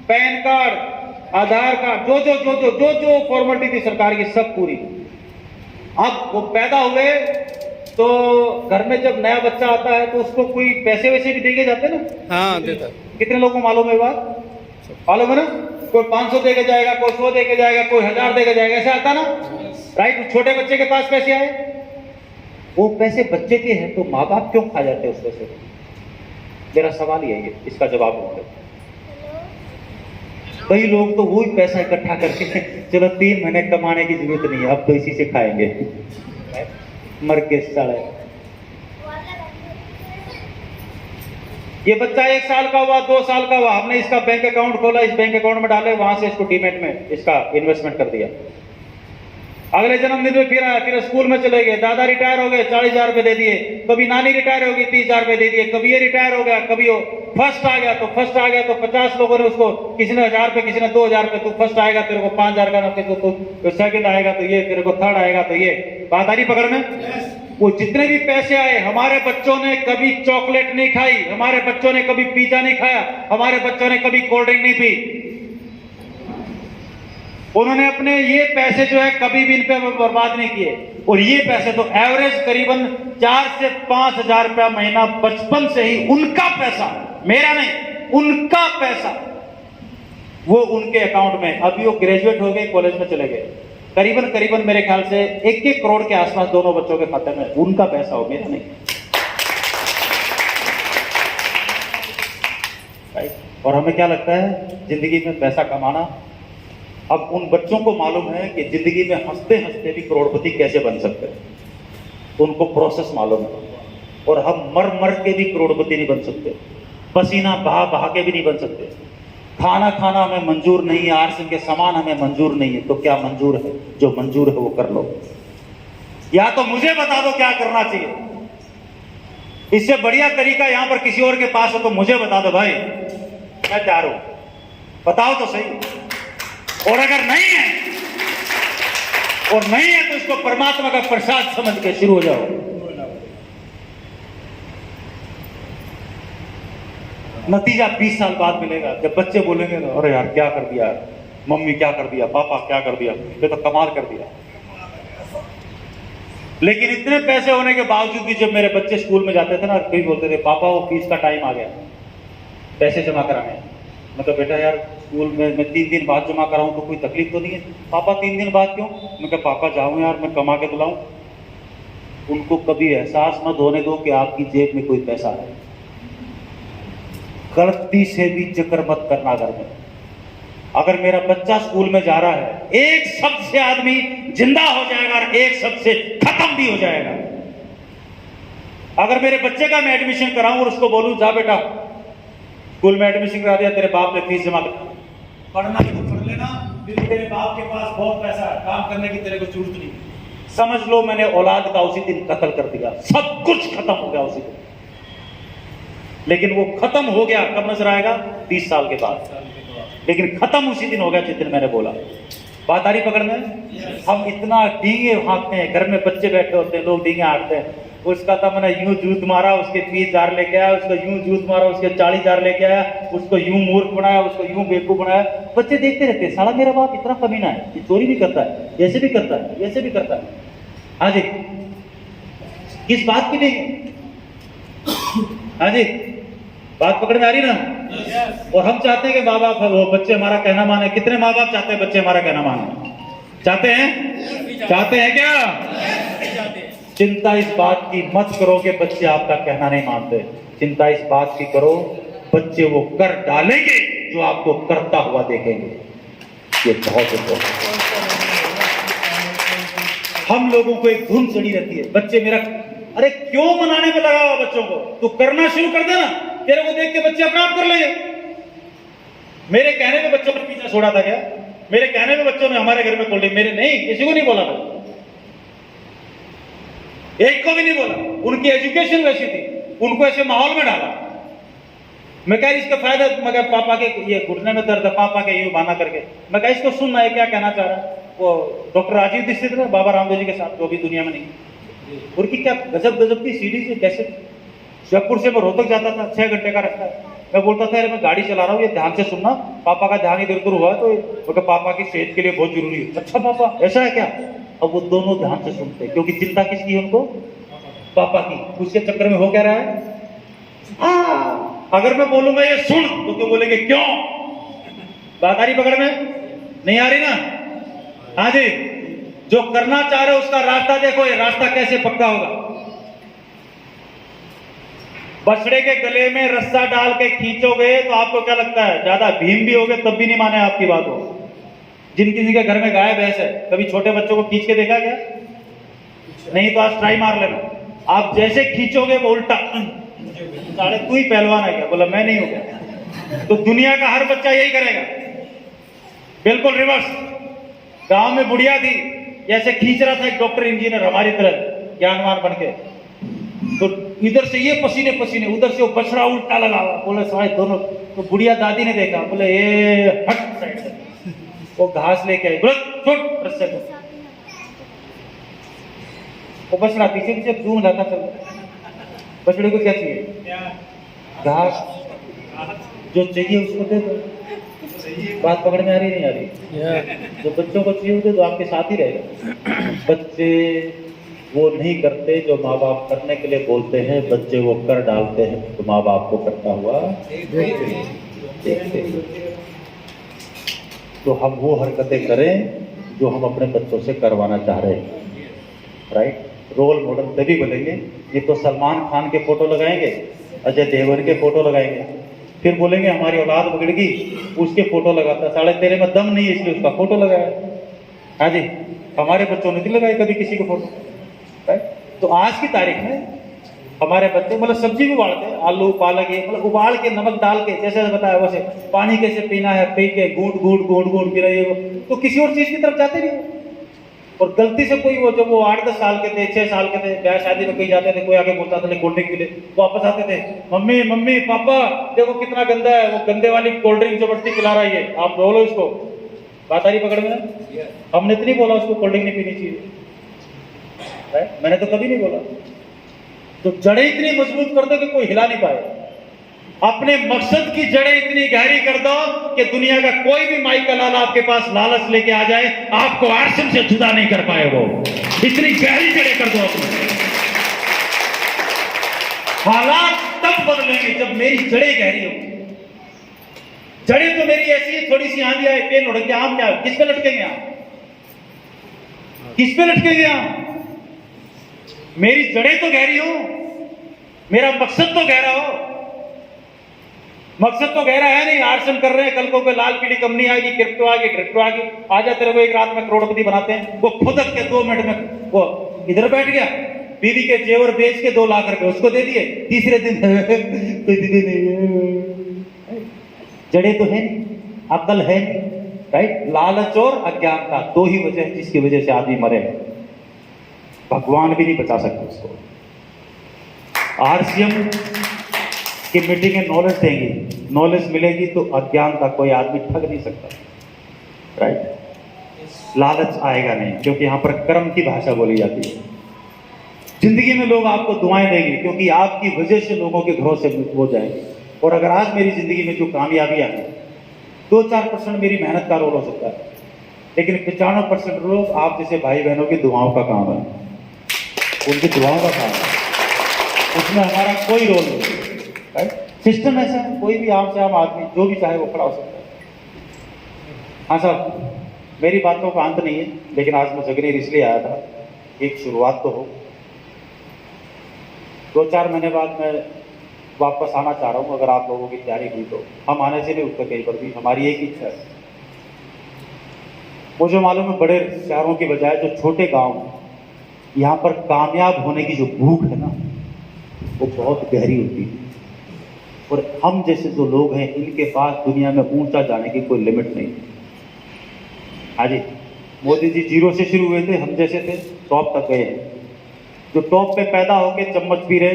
पैन कार्ड, आधार कार्ड, जो फॉर्मेलिटी थी सरकार की सब पूरी। अब वो पैदा हुए तो घर में जब नया बच्चा आता है तो उसको कोई पैसे वैसे भी देके जाते ना? हाँ, देता। कितने लोगों को मालूम है बात? मालूम है ना? कोई 500 देके जाएगा, कोई 100 देके जाएगा, कोई 1000 देके जाएगा, ऐसा आता ना? राइट। छोटे बच्चे के पास पैसे आए, वो पैसे बच्चे के हैं तो माँ बाप क्यों खा जाते हैं उस पैसे? मेरा सवाल ही है ये, इसका जवाब होगा। कई लोग तो वही पैसा इकट्ठा करके चलो 3 महीने कमाने की जरूरत नहीं है, अब तो इसी से खाएंगे, मर के साले। ये बच्चा 1 साल का हुआ, 2 साल का हुआ, हमने इसका बैंक अकाउंट खोला, इस बैंक अकाउंट में डाले, वहां से इसको डीमैट में इसका इन्वेस्टमेंट कर दिया। अगले जन्मदिन में फिर आया, फिर स्कूल में चले गए, दादा रिटायर हो गए, 40,000 रुपए दे दिए, कभी नानी रिटायर होगी 30,000 रुपए दे दिए, कभी ये रिटायर हो गया, कभी वो फर्स्ट आ गया तो 50 लोगों ने उसको, किसी ने 1000 रुपए, किसी ने 2000 रुपए, तू फर्स्ट आएगा तेरे को 5000 का नौकरी, तो सेकंड आएगा तो ये, तेरे को थर्ड आएगा तो ये। बात आ रही पकड़ में? वो जितने भी पैसे आए, हमारे बच्चों ने कभी चॉकलेट नहीं खाई, हमारे बच्चों ने कभी पिज्जा नहीं खाया, हमारे बच्चों ने कभी कोल्ड ड्रिंक नहीं पी। उन्होंने अपने ये पैसे जो है कभी भी इन पे बर्बाद नहीं किए। और ये पैसे तो एवरेज करीबन 4 से 5,000 रुपया महीना बचपन से ही उनका पैसा, मेरा नहीं, उनका पैसा वो उनके अकाउंट में। अभी वो ग्रेजुएट हो गए, कॉलेज में चले गए, करीबन मेरे ख्याल से 1-1 करोड़ के आसपास दोनों बच्चों के खाते में उनका पैसा हो, मेरा नहीं। राइट। और हमें क्या लगता है जिंदगी में पैसा कमाना, अब उन बच्चों को मालूम है कि जिंदगी में हंसते हंसते भी करोड़पति कैसे बन सकते हैं, उनको प्रोसेस मालूम है। और हम मर मर के भी करोड़पति नहीं बन सकते, पसीना बहा बहा के भी नहीं बन सकते। खाना खाना हमें मंजूर नहीं है, आरसीएम के सामान हमें मंजूर नहीं है, तो क्या मंजूर है? जो मंजूर है वो कर लो, या तो मुझे बता दो क्या करना चाहिए। इससे बढ़िया तरीका यहां पर किसी और के पास हो तो मुझे बता दो भाई, मैं तैयार हूं, बताओ तो सही। और अगर नहीं है, तो इसको परमात्मा का प्रसाद समझ के शुरू हो जाओ। नतीजा 20 साल बाद मिलेगा, जब बच्चे बोलेंगे ना, अरे यार क्या कर दिया, मम्मी क्या कर दिया, पापा क्या कर दिया, ये तो कमाल कर दिया। लेकिन इतने पैसे होने के बावजूद भी जब मेरे बच्चे स्कूल में जाते थे ना, कई बोलते थे पापा वो फीस का टाइम आ गया, पैसे जमा कराने। मतलब बेटा यार स्कूल में मैं 3 दिन बाद जमा कराऊं तो कोई तकलीफ तो नहीं है? पापा 3 दिन बाद क्यों? मैं कहा पापा जाऊं यार, मैं कमा के दिलाऊं। उनको कभी एहसास मत होने दो कि आपकी जेब में कोई पैसा है। गलती से भी जिक्र मत करना घर में। अगर मेरा बच्चा स्कूल में जा रहा है, एक शब्द से आदमी जिंदा हो जाएगा और एक शब्द से खत्म भी हो जाएगा। अगर मेरे बच्चे का मैं एडमिशन कराऊं और उसको बोलूं जा बेटा स्कूल में एडमिशन करा दिया, तेरे बाप ने फीस जमा कर, पढ़ना है तो पढ़ लेना, फिर तेरे बाप के पास बहुत पैसा है, काम करने की तेरे को जरूरत नहीं। समझ लो मैंने औलाद का उसी दिन कत्ल कर दिया, सब कुछ खत्म हो गया उसी दिन। लेकिन वो खत्म हो गया कब नजर आएगा? 20 साल के बाद। लेकिन खत्म उसी दिन हो गया जिस दिन मैंने बोला। बात आ रही पकड़ में? हम इतना डींगे हाँकते हैं, घर में बच्चे बैठे होते हैं, लोग डींगे हाँकते हैं। उसका था मैंने यूं जूत मारा, उसके 20 जार लेके आया, उसको यूं जूत मारा, उसके 40 जार लेके आया, उसको यूं मूर्ख बनाया, उसको यूं बेवकूफ बनाया। बच्चे देखते रहते हैं, साला मेरा बाप इतना कमीना है, ये चोरी भी करता है, ऐसे भी करता है, ऐसे भी करता है। हाँ जी, किस बात की नहीं? हाँ जी, बात पकड़ में आ रही ना? और हम चाहते हैं कि माँ बाप वो बच्चे हमारा कहना माने। कितने माँ बाप चाहते हैं बच्चे हमारा कहना माने? चाहते हैं? चाहते हैं क्या? चिंता इस बात की मत करो कि बच्चे आपका कहना नहीं मानते। चिंता इस बात की करो बच्चे वो कर डालेंगे जो आपको करता हुआ देखेंगे। ये बहुत इंपॉर्टेंट। हम लोगों को एक धुन चढ़ी रहती है, बच्चे मेरा, अरे क्यों मनाने में लगा हुआ बच्चों को? तू करना शुरू कर देना, तेरे को देख के बच्चे अपने आप कर लेंगे। मेरे कहने में बच्चों ने पीछा छोड़ा था क्या? मेरे कहने में बच्चों ने हमारे घर में कोल्ड ड्रिंक, मेरे नहीं, किसी को नहीं बोला था, एक को भी नहीं बोला। उनकी एजुकेशन वैसी थी, उनको ऐसे माहौल में डाला। मैं कह इसका फायदा, मगर पापा के ये घुटने में दर्द है, पापा के यूं बहाना करके। मैं कह इसको सुनना है, क्या कहना चाह रहा है? वो डॉक्टर राजीव दीक्षित है बाबा रामदेव जी के साथ, जो भी दुनिया में नहीं, उनकी क्या गजब गजब की सीढ़ी से कैसे जयपुर से मैं रोहतक जाता था, 6 घंटे का रास्ता है। मैं बोलता था मैं गाड़ी चला रहा हूँ, ये ध्यान से सुनना, पापा का ध्यान इधर उधर हुआ तो पापा की सेहत के लिए बहुत जरूरी है। अच्छा पापा ऐसा है क्या? अब वो दोनों ध्यान से सुनते, क्योंकि चिंता किसकी है उनको? पापा की। उसके चक्कर में हो क्या रहा है? अगर मैं बोलूंगा ये सुन तो क्यों बोलेंगे क्यों? बात आ रही पकड़ में? नहीं आ रही ना? हाँ जी, जो करना चाह रहे हो उसका रास्ता देखो, ये रास्ता कैसे पक्का होगा। बछड़े के गले में रस्सा डाल के खींचोगे तो आपको क्या लगता है? ज्यादा भीम भी होगे तब भी नहीं माने आपकी बात हो। जिन किसी के घर में गाय भैंस है, कभी छोटे बच्चों को खींच के देखा क्या? नहीं तो आज ट्राई मार लेना। आप जैसे खींचोगे वो उल्टा, साले तू ही पहलवान है क्या? बोला मैं नहीं हूं क्या? तो दुनिया का हर बच्चा यही करेगा, बिल्कुल रिवर्स। गांव में बुढ़िया थी, जैसे खींच रहा था एक डॉक्टर इंजीनियर हमारी तरह ज्ञानवान बन के, तो इधर से ये पसीने पसीने, उधर से वो बछड़ा उल्टा लगा हुआ। बोले साले दोनों, तो बुढ़िया दादी ने देखा, बोले ये हट साइड से, वो घास लेके आई, बोले छोड़ रस्से को। वो बछड़ा पीछे पीछे दूर लाता चल। बछड़े को क्या चाहिए? घास। जो चाहिए उसको दे दो। बात पकड़ में आ रही नहीं आ रही? जो बच्चों को चाहिए होते तो आपके साथ ही रहेगा। बच्चे वो नहीं करते जो माँ बाप करने के लिए बोलते हैं, बच्चे वो कर डालते हैं तो माँ बाप को करता हुआ देखते। तो हम वो हरकतें करें जो हम अपने बच्चों से करवाना चाह रहे हैं, राइट? रोल मॉडल तभी बनेंगे। ये तो सलमान खान के फोटो लगाएंगे, अजय देवगन के फोटो लगाएंगे, फिर बोलेंगे हमारी औलाद बिगड़ गई, उसके फोटो लगाता, साले तेरे में दम नहीं है इसलिए उसका फोटो लगाया। हाँ जी, हमारे बच्चों ने नहीं लगाए कभी किसी के फोटो, राइट? तो आज की तारीख में हमारे बच्चे मतलब सब्जी भी उबालते हैं, आलू पालक, ये मतलब उबाल के नमक डाल के, जैसे बताया वैसे पानी कैसे पीना है, पी के घूट घूट घूट घूट पी रहे हो, तो किसी और चीज की तरफ जाते नहीं। और गलती से कोई वो, जब वो 8-10 साल के थे, 6 साल के थे, ब्याह शादी में कहीं जाते थे, कोई आके बोलता था कोल्ड ड्रिंक पी ले, वापस आते थे, मम्मी मम्मी पापा देखो कितना गंदा है, वो गंदे वाली कोल्ड ड्रिंक जबरदस्ती पिला रहा है, आप बोलो इसको। बात आ रही पकड़ में? हमने तो नहीं बोला उसको कोल्ड ड्रिंक नहीं पीनी चाहिए, राइट? मैंने तो कभी नहीं बोला। तो जड़ें इतनी मजबूत कर दो कि कोई हिला नहीं पाए। अपने मकसद की जड़ें इतनी गहरी कर दो कि दुनिया का कोई भी माई का लाल आपके पास लालच लेके आ जाए, आपको आर्सन से जुदा नहीं कर पाए। वो इतनी गहरी जड़ें कर दो अपनी। हालात तब बदलेंगे जब मेरी जड़ें गहरी होंगी। जड़ें तो मेरी ऐसी है, थोड़ी सी आंधी आए पेड़ उड़ के आम क्या, किस पे लटकेंगे आप? किस पे लटकेंगे आप? मेरी जड़ें तो गहरी हो, मेरा मकसद तो गहरा हो। मकसद तो गहरा है नहीं, आर्सन कर रहे हैं, कल को कोई लाल पीली कंपनी आएगी, क्रिप्टो आएगी, क्रिप्टो आएगी, आजा तेरे को एक रात में करोड़पति बनाते हैं। वो खुदक के 2 मिनट में वो इधर बैठ गया, बीवी के जेवर बेच के 2 लाख रुपए उसको दे दिए, तीसरे दिन कुछ भी नहीं है। जड़े तो है नहीं, अकल है नहीं, राइट। लालच और अज्ञानता 2 ही वजह है जिसकी वजह से आदमी मरे। भगवान भी नहीं बचा सकते उसको। आरसीएम की मीटिंग में नॉलेज देंगे, नॉलेज मिलेगी तो अज्ञानता कोई आदमी ठग नहीं सकता, राइट। लालच आएगा नहीं, क्योंकि यहाँ पर कर्म की भाषा बोली जाती है। जिंदगी में लोग आपको दुआएं देंगे, क्योंकि आपकी वजह से लोगों के घरों से हो जाएंगे। और अगर आज मेरी जिंदगी में जो कामयाबियां हैं, 2-4% मेरी मेहनत का रोल हो सकता है, लेकिन 95% लोग आप जैसे भाई बहनों की दुआओं का काम है, उनकी दुआओं का काम है, उसमें हमारा कोई रोल नहीं, राइट। सिस्टम ऐसा है, कोई भी आम से आम आदमी जो भी चाहे वो खड़ा हो सकता है। हाँ साहब, मेरी बातों का अंत नहीं है, लेकिन आज मैं जगनीर इसलिए आया था, एक शुरुआत तो हो। 2-4 महीने बाद मैं वापस आना चाह रहा हूँ, अगर आप लोगों की तैयारी हुई तो। हम आने से नहीं उठते कहीं पर भी, हमारी एक इच्छा है। मुझे मालूम है बड़े शहरों की बजाय जो छोटे गांव, यहाँ पर कामयाब होने की जो भूख है ना, वो बहुत गहरी होती है। और हम जैसे जो लोग हैं, इनके पास दुनिया में ऊंचा जाने की कोई लिमिट नहीं। हाँ जी, मोदी जी 0 से शुरू हुए थे, हम जैसे थे टॉप तक गए हैं। जो टॉप पे पैदा होके चम्मच पी रहे,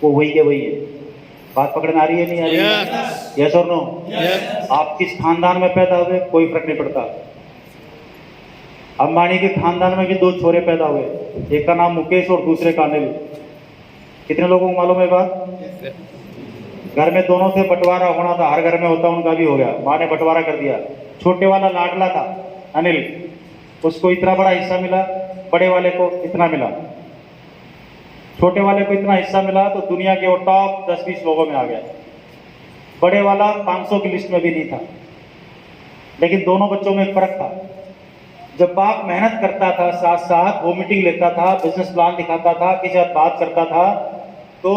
वो वही है, वही है। बात पकड़ में आ रही है, नहीं आ रही है? यस और नो? आप किस खानदान में पैदा हुए कोई फर्क नहीं पड़ता। अंबानी के खानदान में भी 2 छोरे पैदा हुए, एक का नाम मुकेश और दूसरे का अनिल। कितने लोगों को मालूम है बात? घर में दोनों से बंटवारा होना था, हर घर में होता, उनका भी हो गया, माँ ने बंटवारा कर दिया। छोटे वाला लाडला था अनिल, उसको इतना बड़ा हिस्सा मिला, बड़े वाले को इतना मिला। छोटे वाले को इतना हिस्सा मिला तो दुनिया के वो टॉप 10-20 लोगों में आ गया। बड़े वाला 500 की लिस्ट में भी नहीं था। लेकिन दोनों बच्चों में एक फर्क था, जब बाप मेहनत करता था, साथ साथ वो मीटिंग लेता था, बिजनेस प्लान दिखाता था, किसी साथ बात करता था, तो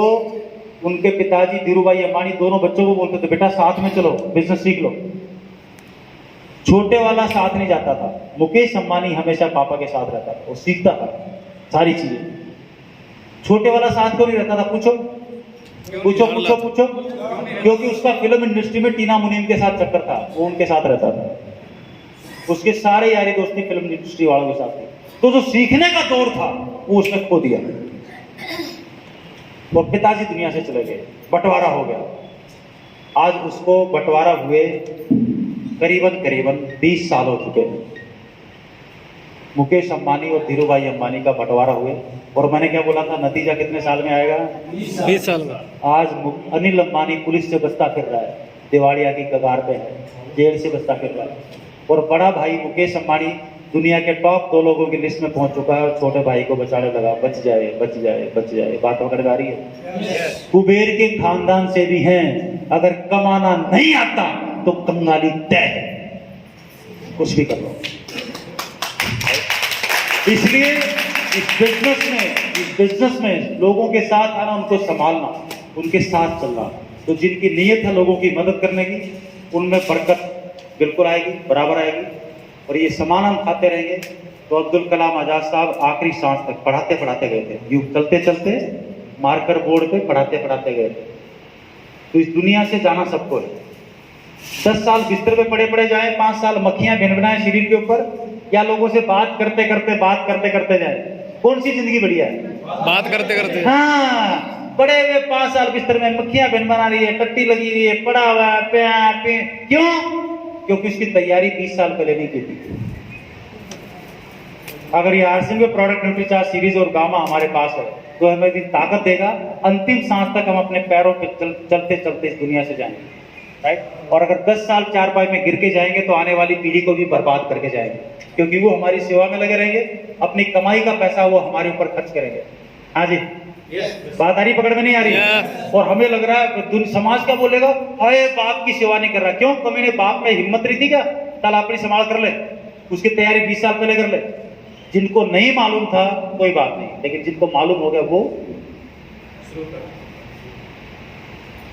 उनके पिताजी धीरूभाई अंबानी दोनों बच्चों को बोलते थे, बेटा साथ में चलो, बिजनेस सीख लो। छोटे वाला साथ नहीं जाता था। मुकेश अंबानी हमेशा पापा के साथ रहता था, वो सीखता था सारी चीजें। छोटे वाला साथ क्यों नहीं रहता था? पूछो पूछो पूछो पूछो। क्योंकि उसका फिल्म इंडस्ट्री में टीना मुनीम के साथ चक्कर था, वो उनके साथ रहता था, उसके सारे यारी दोस्ती फिल्म इंडस्ट्री वालों के साथ थी। तो जो सीखने का दौर था वो उसने खो दिया। वो पिताजी दुनिया से चले गए, बंटवारा हो गया। आज उसको बंटवारा हुए करीबन 20 साल हो चुके हैं। मुकेश अंबानी और धीरूभाई अंबानी का बंटवारा हुए, और मैंने क्या बोला था, नतीजा कितने साल में आएगा? 20 साल में। आज अनिल अंबानी पुलिस से बचता फिर रहा है, दिवालिया की कगार पे है, जेल से बचता फिर रहा है। और बड़ा भाई मुकेश अंबानी दुनिया के टॉप 2 लोगों की लिस्ट में पहुंच चुका है, और छोटे भाई को बचाने लगा, बच जाए बच जाए बच जाए। बात पकड़ में आ रही है? कुबेर के खानदान से भी हैं, अगर कमाना नहीं आता तो कंगाली तय है, कुछ भी कर लो। इसलिए इस बिजनेस में लोगों के साथ आना, उनको संभालना, उनके साथ चलना। तो जिनकी नीयत है लोगों की मदद करने की, उनमें बरकत बिल्कुल आएगी, बराबर आएगी। और ये सामान हम खाते रहेंगे। तो अब्दुल कलाम आजाद साहब आखिरी सांस तक पढ़ाते पढ़ाते गए थे, यूं चलते चलते मार्कर बोर्ड पे पढ़ाते पढ़ाते गए थे। तो इस दुनिया से जाना सबको है। 10 साल बिस्तर पे पड़े पड़े जाए, 5 साल मक्खियां भिनभिनाएं शरीर के ऊपर, या लोगों से बात करते करते जाए, कौन सी जिंदगी बढ़िया है? बात करते करते। हाँ, बड़े हुए 5 साल बिस्तर में मक्खियां भिनभिना रही है, टट्टी लगी हुई है, पड़ा हुआ है, क्यों? क्योंकि उसकी तैयारी 20 साल पहले नहीं की थी। अगर ये आरसीएम के प्रोडक्ट न्यूट्रीचार्ज सीरीज और गामा हमारे पास है, तो हमें भी ताकत देगा, अंतिम सांस तक हम अपने पैरों पे चलते चलते इस दुनिया से जाएंगे, राइट। और अगर 10 साल चारपाई में गिर के जाएंगे तो आने वाली पीढ़ी को भी बर्बाद करके जाएंगे, क्योंकि वो हमारी सेवा में लगे रहेंगे, अपनी कमाई का पैसा वो हमारे ऊपर खर्च करेंगे। हाँ जी, बात आ रही, पकड़ में नहीं आ रही? और हमें लग रहा है समाज क्या बोलेगा, हाय बाप की सेवा नहीं कर रहा। क्यों? कमी ने बाप में हिम्मत रही थी क्या? कल अपनी संभाल कर ले, उसकी तैयारी 20 साल पहले कर ले। जिनको नहीं मालूम था कोई बात नहीं, लेकिन जिनको मालूम हो गया वो।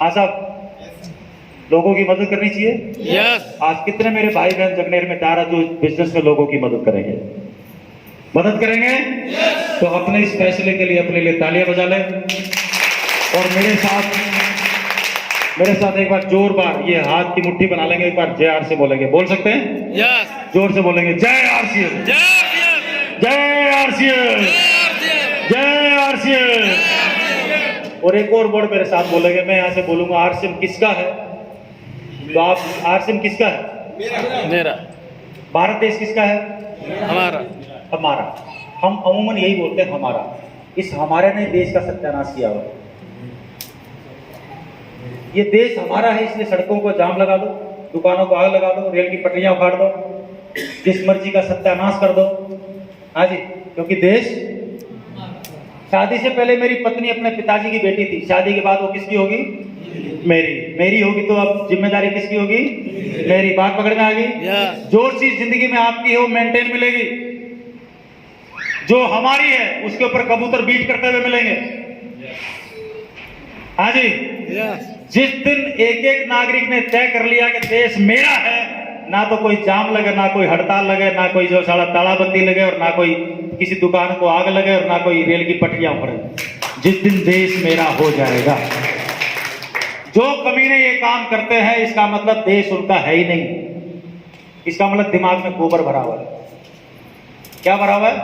हाँ साहब, लोगों की मदद करनी चाहिए। यस आज कितने मेरे भाई बहन जगनेर में तैयार है जो बिजनेस में लोगों की मदद करेंगे? मदद करेंगे? तो अपने इस फैसले के लिए अपने लिए तालियां बजा लें और मेरे साथ एक बार जोर बार ये हाथ की मुट्ठी बना लेंगे, एक बार जय आरसीएम बोलेंगे। बोल सकते हैं? यस जोर से बोलेंगे, जय आरसीएम, जय आरसीएम, जय आरसीएम। और एक और वर्ड मेरे साथ बोलेंगे, मैं यहां से बोलूंगा आरसीएम किसका है, तो आप आरसीएम किसका है? मेरा। भारत देश किसका है? हमारा। हमारा। हम अमूमन यही बोलते हैं हमारा। इस हमारे ने देश का सत्यानाश किया हुआ। ये देश हमारा है, इसलिए सड़कों को जाम लगा दो, दुकानों को आग लगा दो, रेल की पटरियां उखाड़ दो, जिस मर्जी का सत्यानाश कर दो। हाँ जी, क्योंकि देश। शादी से पहले मेरी पत्नी अपने पिताजी की बेटी थी, शादी के बाद वो किसकी होगी? मेरी होगी। तो अब जिम्मेदारी किसकी होगी? मेरी। बात पकड़ में आ गई? जो चीज जिंदगी में आपकी है वो मेंटेन मिलेगी, जो हमारी है उसके ऊपर कबूतर बीट करते हुए मिलेंगे। हाँ जी, जिस दिन एक एक नागरिक ने तय कर लिया कि देश मेरा है, ना तो कोई जाम लगे, ना कोई हड़ताल लगे, ना कोई जो साला तालाबंदी लगे, और ना कोई किसी दुकान को आग लगे, और ना कोई रेल की पटरियां उखड़े। जिस दिन देश मेरा हो जाएगा, जो कमीने ये काम करते हैं इसका मतलब देश उनका है ही नहीं, इसका मतलब दिमाग में गोबर भरा हुआ है। क्या भरा हुआ है?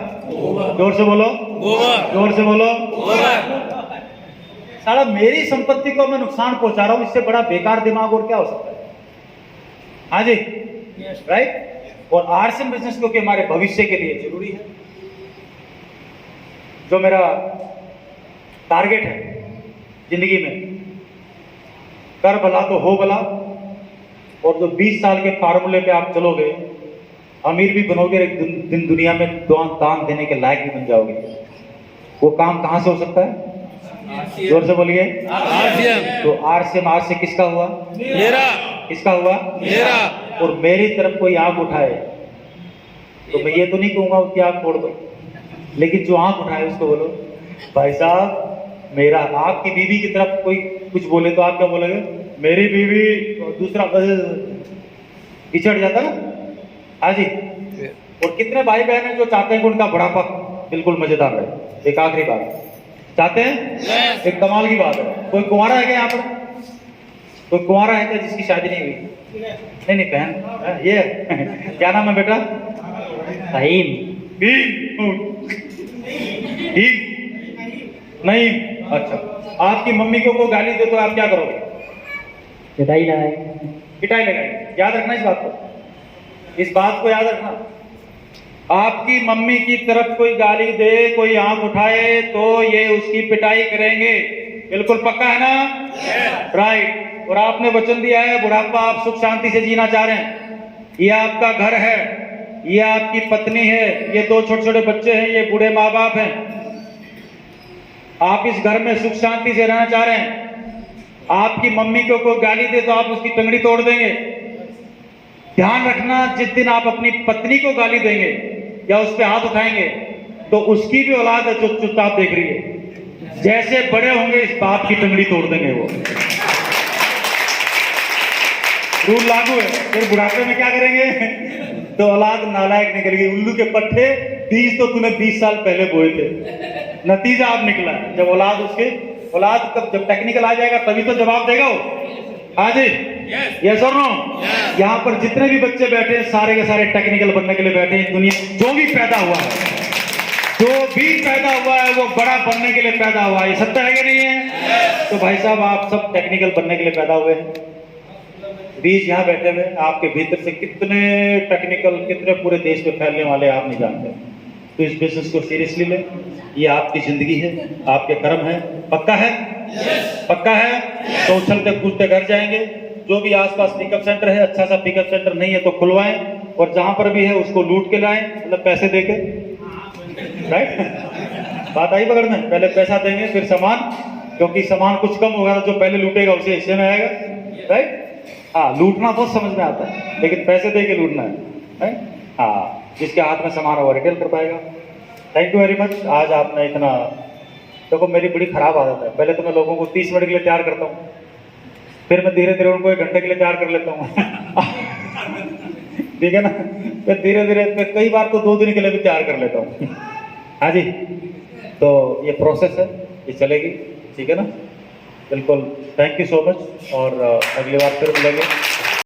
जोर से बोलो, गोबर। जोर से बोलो, गोबर। साला मेरी संपत्ति को मैं नुकसान पहुंचा रहा हूं, इससे बड़ा बेकार दिमाग और क्या हो सकता है? हाँ जी, राइट। और आरसीएम बिजनेस क्योंकि हमारे भविष्य के लिए जरूरी है। जो मेरा टारगेट है जिंदगी में, कर भला तो हो भला, और जो 20 साल के फार्मूले पे आप चलोगे, अमीर भी बनोगे, एक दिन दुनिया में दान देने के लायक भी बन जाओगे। वो काम कहां से हो सकता है? जोर से बोलिए, आरसीएम। तो आरसीएम आज से किसका हुआ? मेरा। किसका हुआ? मेरा। और मेरी तरफ कोई आंख उठाए तो मैं ये तो नहीं कहूंगा उसकी आंख फोड़ दो, लेकिन जो आंख उठाए उसको बोलो भाई साहब मेरा। आपकी बीवी की तरफ कोई कुछ बोले तो आप क्या बोलेंगे? मेरी बीवी। दूसरा पिछड़ जाता ना। हाँ जी। और कितने भाई बहन हैं जो चाहते हैं कि उनका बुढ़ापा बिल्कुल मजेदार रहे? एक आखिरी बात चाहते हैं? एक कमाल की बात है, कोई कुंवारा है क्या यहाँ पर? कोई कुंवारा है क्या जिसकी शादी नहीं हुई? नहीं बहन, ये क्या नाम है बेटा? नहीं। अच्छा, आपकी मम्मी को कोई गाली दे तो आप क्या करोगे? पिटाई लगाएंगे। याद रखना इस बात को, इस बात को याद रखना। आपकी मम्मी की तरफ कोई गाली दे, कोई आंख उठाए तो ये उसकी पिटाई करेंगे। बिल्कुल पक्का है ना? राइट। और आपने वचन दिया है बुढ़ापा आप सुख शांति से जीना चाह रहे हैं। ये आपका घर है, ये आपकी पत्नी है, ये 2 छोटे छोटे बच्चे हैं, ये बूढ़े माँ बाप हैं। आप इस घर में सुख शांति से रहना चाह रहे हैं। आपकी मम्मी को कोई गाली दे तो आप उसकी टंगड़ी तोड़ देंगे। ध्यान रखना, जिस दिन आप अपनी पत्नी को गाली देंगे या उस पर हाथ उठाएंगे तो उसकी भी औलाद है जो चुपचाप देख रही है। जैसे बड़े होंगे इस बाप की टंगड़ी तोड़ देंगे वो। रूल लागू है। फिर बुढ़ापे में क्या करेंगे? तो औलाद नालायक निकलेगी। उल्लू के पट्टे बीज तो तूने 20 साल पहले बोए थे। नतीजा अब निकला। जब औलाद जब टेक्निकल आ जाएगा तभी तो जवाब देगा वो। हाँ जी, यस और नो? यहाँ पर जितने भी बच्चे बैठे हैं सारे के सारे टेक्निकल बनने के लिए बैठे हैं। दुनिया जो भी पैदा हुआ है वो बड़ा बनने के लिए पैदा हुआ है। ये सत्य है कि नहीं है? तो भाई साहब आप सब टेक्निकल बनने के लिए पैदा हुए हैं। बीज यहाँ बैठे हुए, आपके भीतर से कितने टेक्निकल कितने पूरे देश में फैलने वाले आप नहीं जानते। तो इस बिजनेस को सीरियसली लें। ये आपकी जिंदगी है, आपके कर्म है। पक्का है? पक्का है? तो उछलते कूदते घर जाएंगे। जो भी आसपास पिकअप सेंटर है, अच्छा सा पिकअप सेंटर नहीं है तो खुलवाएं, और जहां पर भी है उसको लूट के लाएं, मतलब पैसे देके। राइट? बात आई पकड़ में? पहले पैसा देंगे फिर सामान, क्योंकि सामान कुछ कम होगा तो जो पहले लूटेगा उसे हिस्से में आएगा। राइट? हाँ, लूटना बहुत समझ में आता है, लेकिन पैसे दे के लूटना है। हाँ, जिसके हाथ में सामान होगा रिटेल कर पाएगा। Thank you very much. आज आपने इतना, देखो मेरी बड़ी खराब आदत है, पहले तो मैं लोगों को 30 मिनट के लिए तैयार करता हूँ, फिर मैं धीरे धीरे उनको 1 घंटे के लिए तैयार कर लेता हूँ ठीक है ना। फिर धीरे धीरे फिर कई बार तो 2 दिन के लिए भी तैयार कर लेता हूँ। हाँ जी, तो ये प्रोसेस है, ये चलेगी, ठीक है ना। बिल्कुल, थैंक यू सो मच, और अगली बार फिर मिलेंगे।